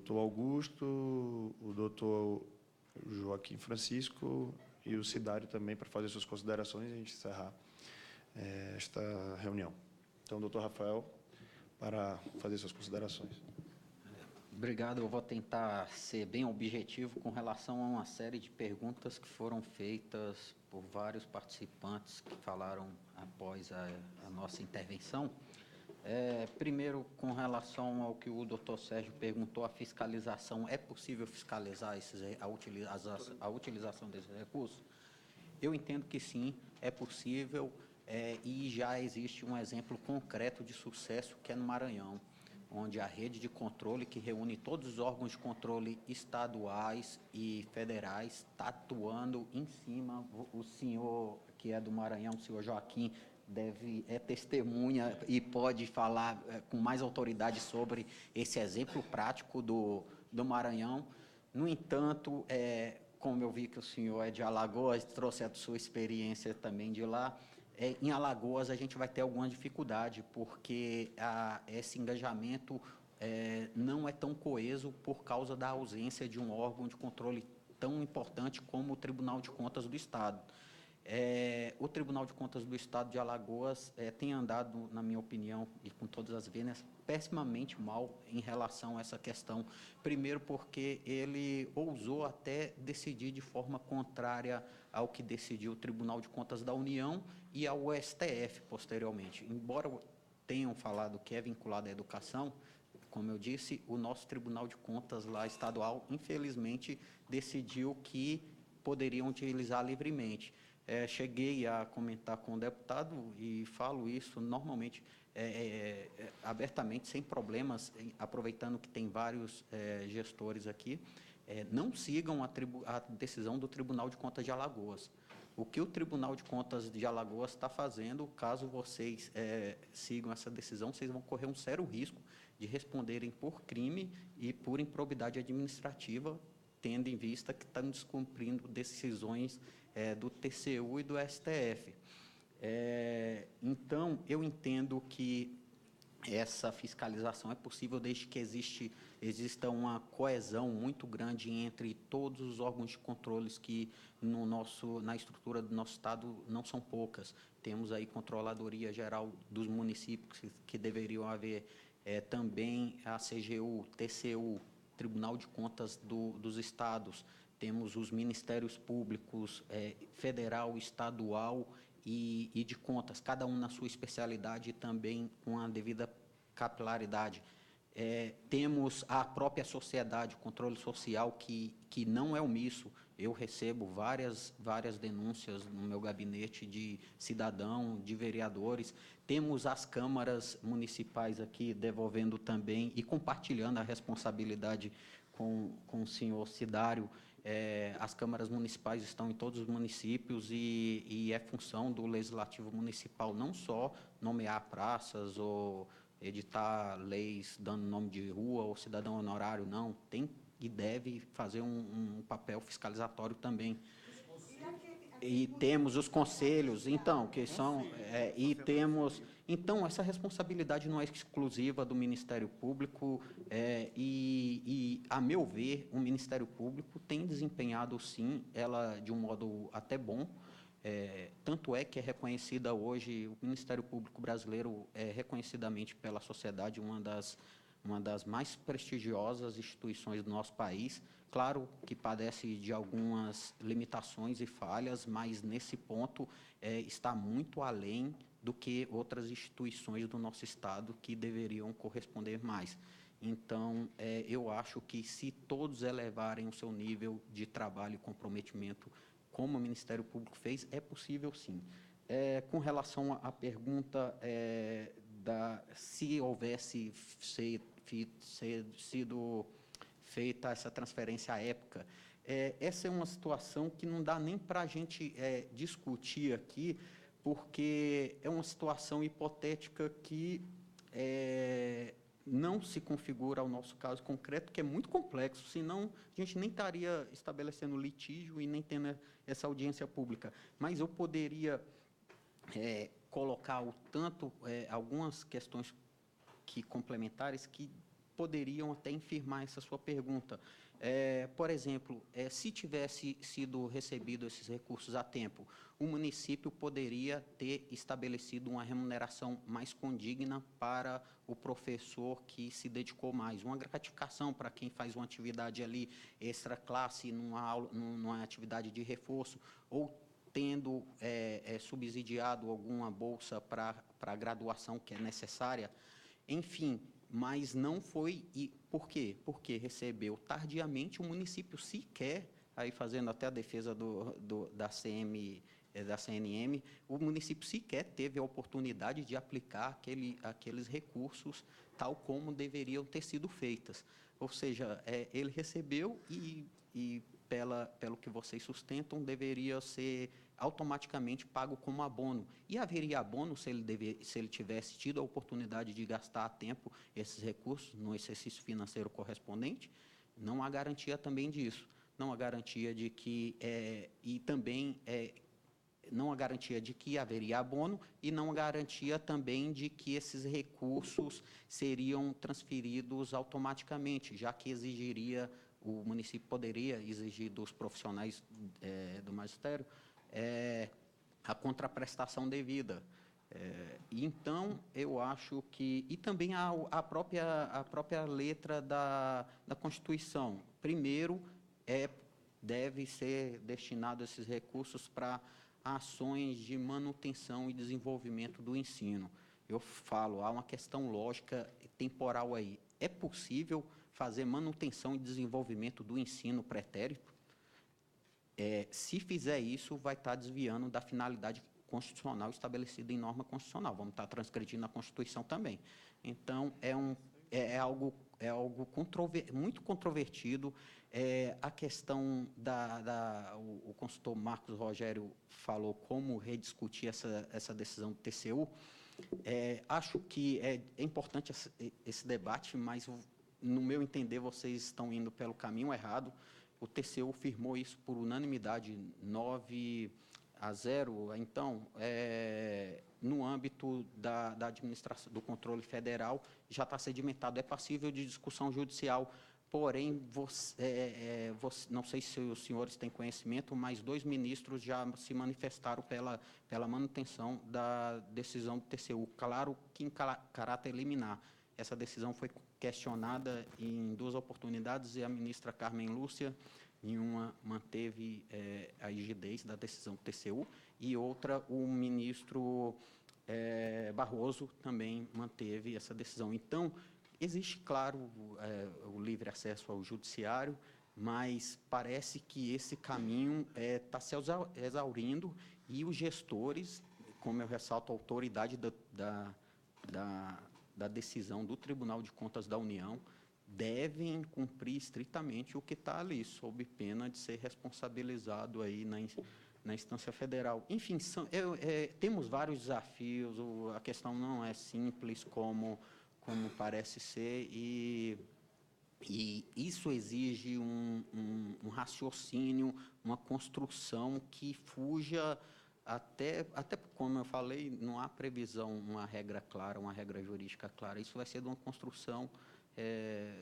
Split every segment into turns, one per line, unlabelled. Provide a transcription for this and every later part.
doutor Augusto, o doutor Joaquim Francisco e o Cidário também para fazer suas considerações e a gente encerrar esta reunião. Então, doutor Rafael, para fazer suas considerações.
Obrigado. Eu vou tentar ser bem objetivo com relação a uma série de perguntas que foram feitas por vários participantes que falaram após a nossa intervenção. Primeiro, com relação ao que o doutor Sérgio perguntou, a fiscalização, é possível fiscalizar a utilização desses recursos? Eu entendo que sim, é possível, e já existe um exemplo concreto de sucesso, que é no Maranhão, onde a rede de controle, que reúne todos os órgãos de controle estaduais e federais, está atuando em cima. O senhor, que é do Maranhão, o senhor Joaquim, é testemunha e pode falar com mais autoridade sobre esse exemplo prático do Maranhão. No entanto, como eu vi que o senhor é de Alagoas, trouxe a sua experiência também de lá, em Alagoas a gente vai ter alguma dificuldade, porque esse engajamento não é tão coeso por causa da ausência de um órgão de controle tão importante como o Tribunal de Contas do Estado. O Tribunal de Contas do Estado de Alagoas tem andado, na minha opinião, e com todas as vênias, pessimamente mal em relação a essa questão. Primeiro porque ele ousou até decidir de forma contrária ao que decidiu o Tribunal de Contas da União e ao STF posteriormente. Embora tenham falado que é vinculado à educação, como eu disse, o nosso Tribunal de Contas lá estadual, infelizmente, decidiu que poderiam utilizar livremente. Cheguei a comentar com o deputado e falo isso normalmente, abertamente, sem problemas, aproveitando que tem vários gestores aqui, não sigam a decisão do Tribunal de Contas de Alagoas. O que o Tribunal de Contas de Alagoas está fazendo, caso vocês sigam essa decisão, vocês vão correr um sério risco de responderem por crime e por improbidade administrativa, tendo em vista que estão descumprindo decisões do TCU e do STF. Então, eu entendo que essa fiscalização é possível desde que exista uma coesão muito grande entre todos os órgãos de controles que na estrutura do nosso Estado não são poucas. Temos aí Controladoria Geral dos Municípios, que deveriam haver também a CGU, TCU, Tribunal de Contas dos Estados, temos os Ministérios Públicos federal, estadual e de contas, cada um na sua especialidade e também com a devida capilaridade. Temos a própria sociedade, o controle social, que não é omisso. Eu recebo várias denúncias no meu gabinete de cidadão, de vereadores. Temos as câmaras municipais aqui devolvendo também e compartilhando a responsabilidade com o senhor Cidário. As câmaras municipais estão em todos os municípios e é função do Legislativo Municipal não só nomear praças ou editar leis dando nome de rua ou cidadão honorário, não, tem e deve fazer um papel fiscalizatório também. E temos os conselhos, então, que são, e temos... Então, essa responsabilidade não é exclusiva do Ministério Público, a meu ver, o Ministério Público tem desempenhado, sim, ela de um modo até bom, tanto é que é reconhecida hoje, o Ministério Público brasileiro é reconhecidamente pela sociedade uma das mais prestigiosas instituições do nosso país. Claro que padece de algumas limitações e falhas, mas nesse ponto está muito além do que outras instituições do nosso Estado que deveriam corresponder mais. Então, eu acho que se todos elevarem o seu nível de trabalho e comprometimento, como o Ministério Público fez, é possível sim. Com relação à pergunta se houvesse sido feita essa transferência à época, essa é uma situação que não dá nem para a gente discutir aqui, porque é uma situação hipotética que não se configura ao nosso caso concreto, que é muito complexo, senão a gente nem estaria estabelecendo litígio e nem tendo essa audiência pública. Mas eu poderia colocar algumas questões complementares que poderiam até infirmar essa sua pergunta. Por exemplo, se tivesse sido recebido esses recursos a tempo, o município poderia ter estabelecido uma remuneração mais condigna para o professor que se dedicou mais, uma gratificação para quem faz uma atividade ali extra classe, numa atividade de reforço, ou tendo subsidiado alguma bolsa para a graduação que é necessária, enfim. Mas não foi. E por quê? Porque recebeu tardiamente, o município sequer, aí fazendo até a defesa da CNM, o município sequer teve a oportunidade de aplicar aqueles recursos tal como deveriam ter sido feitas. Ou seja, ele recebeu e pelo que vocês sustentam, deveria ser automaticamente pago como abono. E haveria abono se ele tivesse tido a oportunidade de gastar a tempo esses recursos no exercício financeiro correspondente? Não há garantia também disso. Não há garantia de que... não há garantia de que haveria abono e não há garantia também de que esses recursos seriam transferidos automaticamente, já que o município poderia exigir dos profissionais do magistério a contraprestação devida. Então, eu acho que... E também a própria letra da Constituição. Primeiro, deve ser destinado esses recursos para ações de manutenção e desenvolvimento do ensino. Eu falo, há uma questão lógica e temporal aí. É possível fazer manutenção e desenvolvimento do ensino pretérito? Se fizer isso, vai estar desviando da finalidade constitucional estabelecida em norma constitucional. Vamos estar transgredindo a Constituição também. Então, é algo muito controvertido. A questão o consultor Marcos Rogério falou como rediscutir essa decisão do TCU. Acho que é importante esse debate, mas, no meu entender, vocês estão indo pelo caminho errado. O TCU firmou isso por unanimidade, 9-0. Então, no âmbito da administração, do controle federal, já está sedimentado, é passível de discussão judicial. Porém, não sei se os senhores têm conhecimento, mas 2 ministros já se manifestaram pela manutenção da decisão do TCU, claro que em caráter liminar. Essa decisão foi questionada em 2 oportunidades e a ministra Carmen Lúcia, em uma, manteve a rigidez da decisão do TCU, e outra, o ministro Barroso também manteve essa decisão. Então, existe, claro, o livre acesso ao judiciário, mas parece que esse caminho está se exaurindo e os gestores, como eu ressalto, a autoridade da decisão do Tribunal de Contas da União, devem cumprir estritamente o que está ali, sob pena de ser responsabilizado aí na instância federal. Enfim, temos vários desafios, a questão não é simples como parece ser, e isso exige um raciocínio, uma construção que fuja até como eu falei, não há previsão, uma regra clara, uma regra jurídica clara. Isso vai ser de uma construção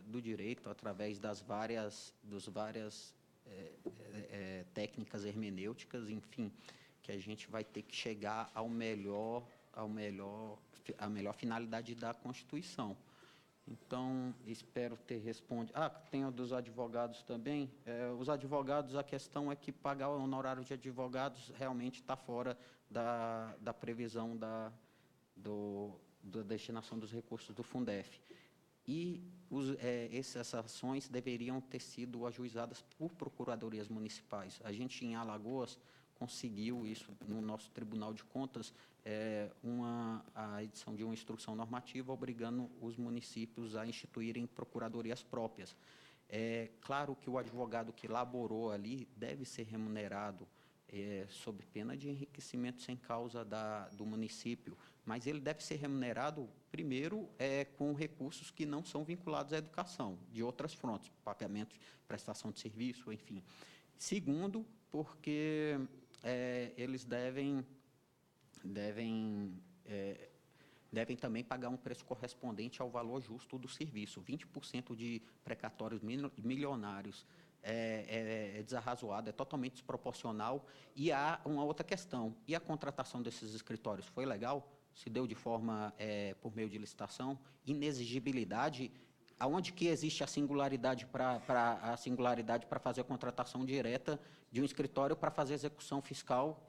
do direito através das várias técnicas hermenêuticas, enfim, que a gente vai ter que chegar à melhor finalidade da Constituição. Então, espero ter respondido. Tem o dos advogados também. Os advogados, a questão é que pagar o honorário de advogados realmente está fora da previsão da destinação dos recursos do Fundef. E essas ações deveriam ter sido ajuizadas por procuradorias municipais. A gente, em Alagoas, conseguiu isso no nosso Tribunal de Contas, a edição de uma instrução normativa obrigando os municípios a instituírem procuradorias próprias. Claro que o advogado que laborou ali deve ser remunerado sob pena de enriquecimento sem causa do município, mas ele deve ser remunerado, primeiro, com recursos que não são vinculados à educação, de outras frontes, pagamento, prestação de serviço, enfim. Segundo, porque eles devem devem também pagar um preço correspondente ao valor justo do serviço. 20% de precatórios milionários é desarrazoado, é totalmente desproporcional. E há uma outra questão. E a contratação desses escritórios foi legal? Se deu de forma, por meio de licitação? Inexigibilidade, aonde que existe a singularidade para fazer a contratação direta de um escritório para fazer execução fiscal,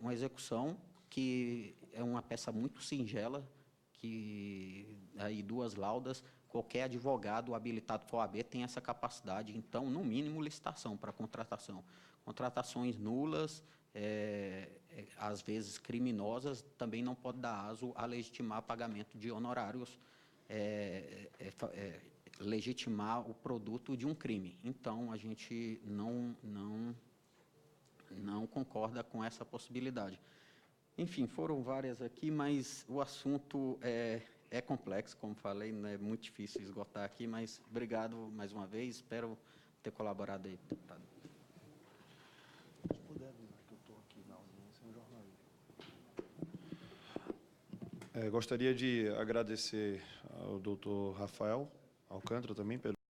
uma execução que é uma peça muito singela, que aí 2 laudas, qualquer advogado habilitado por OAB tem essa capacidade. Então, no mínimo, licitação para contratação. Contratações nulas, às vezes criminosas, também não pode dar aso a legitimar pagamento de honorários, legitimar o produto de um crime. Então, a gente não concorda com essa possibilidade. Enfim, foram várias aqui, mas o assunto é complexo, como falei, não é muito difícil esgotar aqui, mas obrigado mais uma vez, espero ter colaborado aí, deputado.
Se puder, que eu estou aqui na audiência, no jornalismo. Gostaria de agradecer ao doutor Rafael Alcântara também pelo